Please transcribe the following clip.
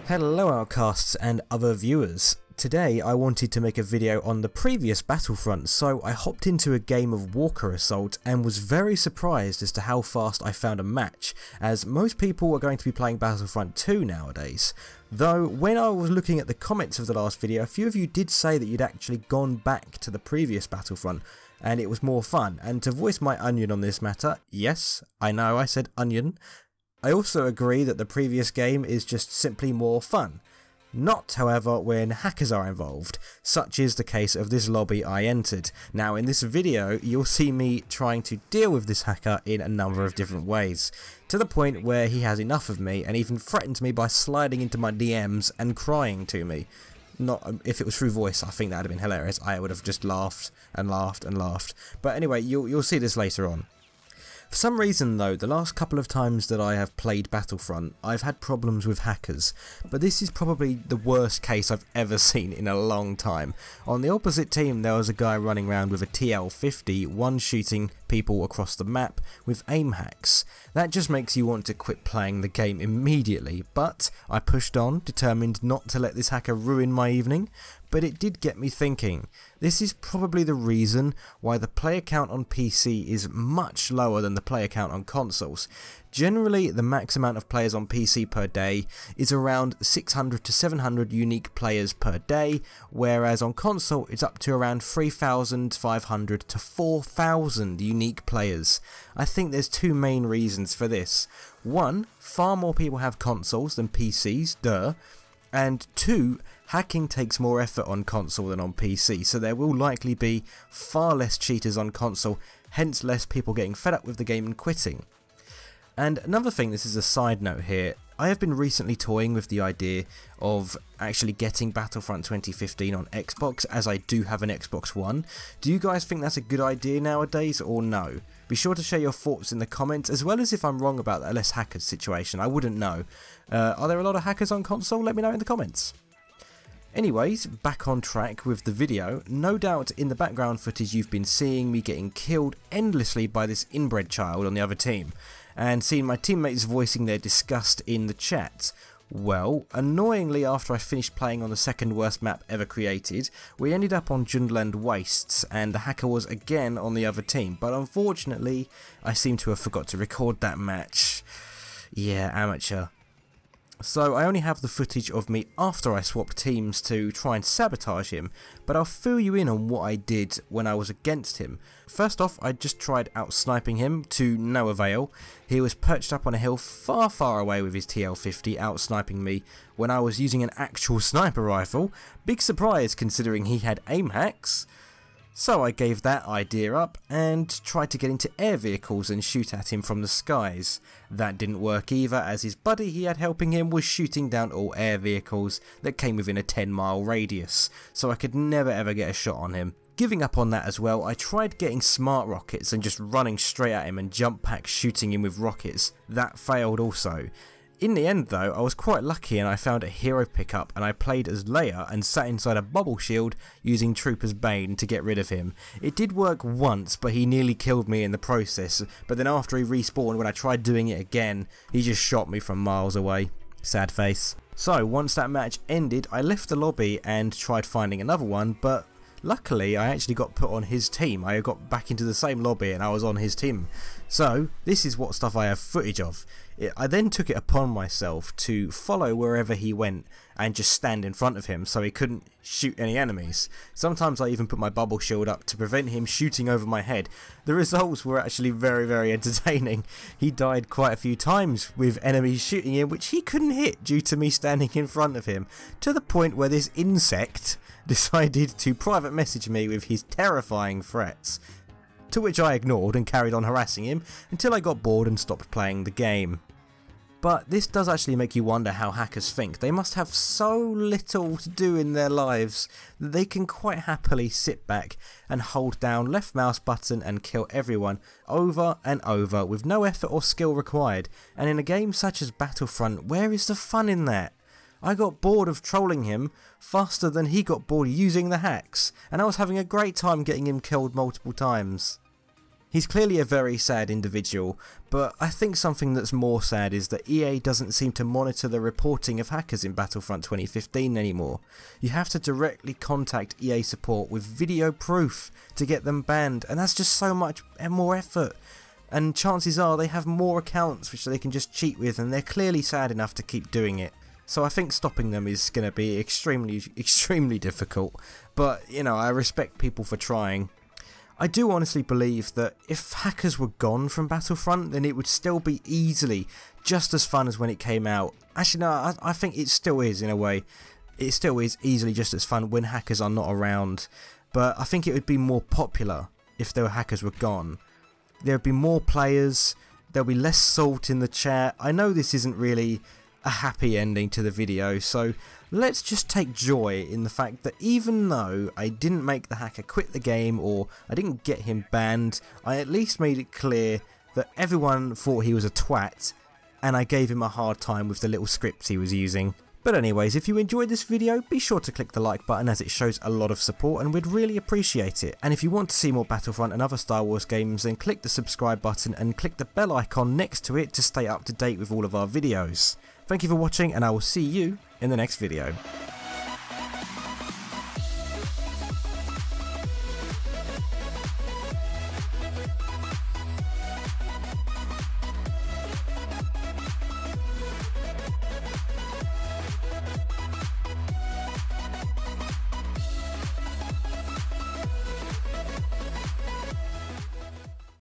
Hello Outcasts and other viewers. Today I wanted to make a video on the previous Battlefront, so I hopped into a game of Walker Assault and was very surprised as to how fast I found a match, as most people are going to be playing Battlefront 2 nowadays. Though when I was looking at the comments of the last video, a few of you did say that you'd actually gone back to the previous Battlefront and it was more fun, and to voice my onion on this matter, yes, I know I said onion, I also agree that the previous game is just simply more fun. Not, however, when hackers are involved, such is the case of this lobby I entered. Now in this video you'll see me trying to deal with this hacker in a number of different ways, to the point where he has enough of me and even threatens me by sliding into my DMs and crying to me. Not if it was through voice, I think that would have been hilarious. I would have just laughed and laughed and laughed. But anyway, you'll see this later on. For some reason though, the last couple of times that I have played Battlefront, I've had problems with hackers, but this is probably the worst case I've ever seen in a long time. On the opposite team there was a guy running around with a TL-50, one-shooting people across the map with aim hacks. That just makes you want to quit playing the game immediately, but I pushed on, determined not to let this hacker ruin my evening. But it did get me thinking. This is probably the reason why the player count on PC is much lower than the player count on consoles. Generally, the max amount of players on PC per day is around 600 to 700 unique players per day, whereas on console it's up to around 3,500 to 4,000 unique players. I think there's two main reasons for this. One, far more people have consoles than PCs, duh. And two, hacking takes more effort on console than on PC, so there will likely be far less cheaters on console, hence less people getting fed up with the game and quitting. And another thing, this is a side note here, I have been recently toying with the idea of actually getting Battlefront 2015 on Xbox, as I do have an Xbox One. Do you guys think that's a good idea nowadays or no? Be sure to share your thoughts in the comments, as well as if I'm wrong about that less hackers situation. I wouldn't know. Are there a lot of hackers on console? Let me know in the comments. Anyways, back on track with the video. No doubt in the background footage you've been seeing me getting killed endlessly by this inbred child on the other team, and seeing my teammates voicing their disgust in the chat. Well, annoyingly, after I finished playing on the second worst map ever created, we ended up on Jundland Wastes, and the hacker was again on the other team, but unfortunately I seem to have forgot to record that match. Yeah, amateur. So I only have the footage of me after I swapped teams to try and sabotage him, but I'll fill you in on what I did when I was against him. First off, I just tried out-sniping him to no avail. He was perched up on a hill far away with his TL-50 out-sniping me when I was using an actual sniper rifle. Big surprise considering he had aim hacks. So I gave that idea up and tried to get into air vehicles and shoot at him from the skies. That didn't work either, as his buddy he had helping him was shooting down all air vehicles that came within a 10-mile radius, so I could never ever get a shot on him. Giving up on that as well, I tried getting smart rockets and just running straight at him and jump pack shooting him with rockets. That failed also. In the end though, I was quite lucky and I found a hero pickup and I played as Leia and sat inside a bubble shield using Trooper's Bane to get rid of him. It did work once, but he nearly killed me in the process, but then after he respawned when I tried doing it again, he just shot me from miles away. Sad face. So once that match ended, I left the lobby and tried finding another one, but luckily I actually got put on his team. I got back into the same lobby and I was on his team. So this is what stuff I have footage of. I then took it upon myself to follow wherever he went and just stand in front of him so he couldn't shoot any enemies. Sometimes I even put my bubble shield up to prevent him shooting over my head. The results were actually very entertaining. He died quite a few times with enemies shooting him which he couldn't hit due to me standing in front of him, to the point where this insect decided to private message me with his terrifying threats, to which I ignored and carried on harassing him until I got bored and stopped playing the game. But this does actually make you wonder how hackers think. They must have so little to do in their lives that they can quite happily sit back and hold down left mouse button and kill everyone over and over with no effort or skill required. And in a game such as Battlefront, where is the fun in that? I got bored of trolling him faster than he got bored using the hacks, and I was having a great time getting him killed multiple times. He's clearly a very sad individual, but I think something that's more sad is that EA doesn't seem to monitor the reporting of hackers in Battlefront 2015 anymore. You have to directly contact EA support with video proof to get them banned, and that's just so much more effort. And chances are they have more accounts which they can just cheat with, and they're clearly sad enough to keep doing it. So I think stopping them is going to be extremely difficult, but you know, I respect people for trying. I do honestly believe that if hackers were gone from Battlefront, then it would still be easily just as fun as when it came out. Actually no, I think it still is in a way. It still is easily just as fun when hackers are not around, but I think it would be more popular if the hackers were gone. There would be more players, there'll be less salt in the chat. I know this isn't really a happy ending to the video, so let's just take joy in the fact that even though I didn't make the hacker quit the game or I didn't get him banned, I at least made it clear that everyone thought he was a twat and I gave him a hard time with the little scripts he was using. But anyways, if you enjoyed this video, be sure to click the like button as it shows a lot of support and we'd really appreciate it. And if you want to see more Battlefront and other Star Wars games, then click the subscribe button and click the bell icon next to it to stay up to date with all of our videos. Thank you for watching, and I will see you in the next video.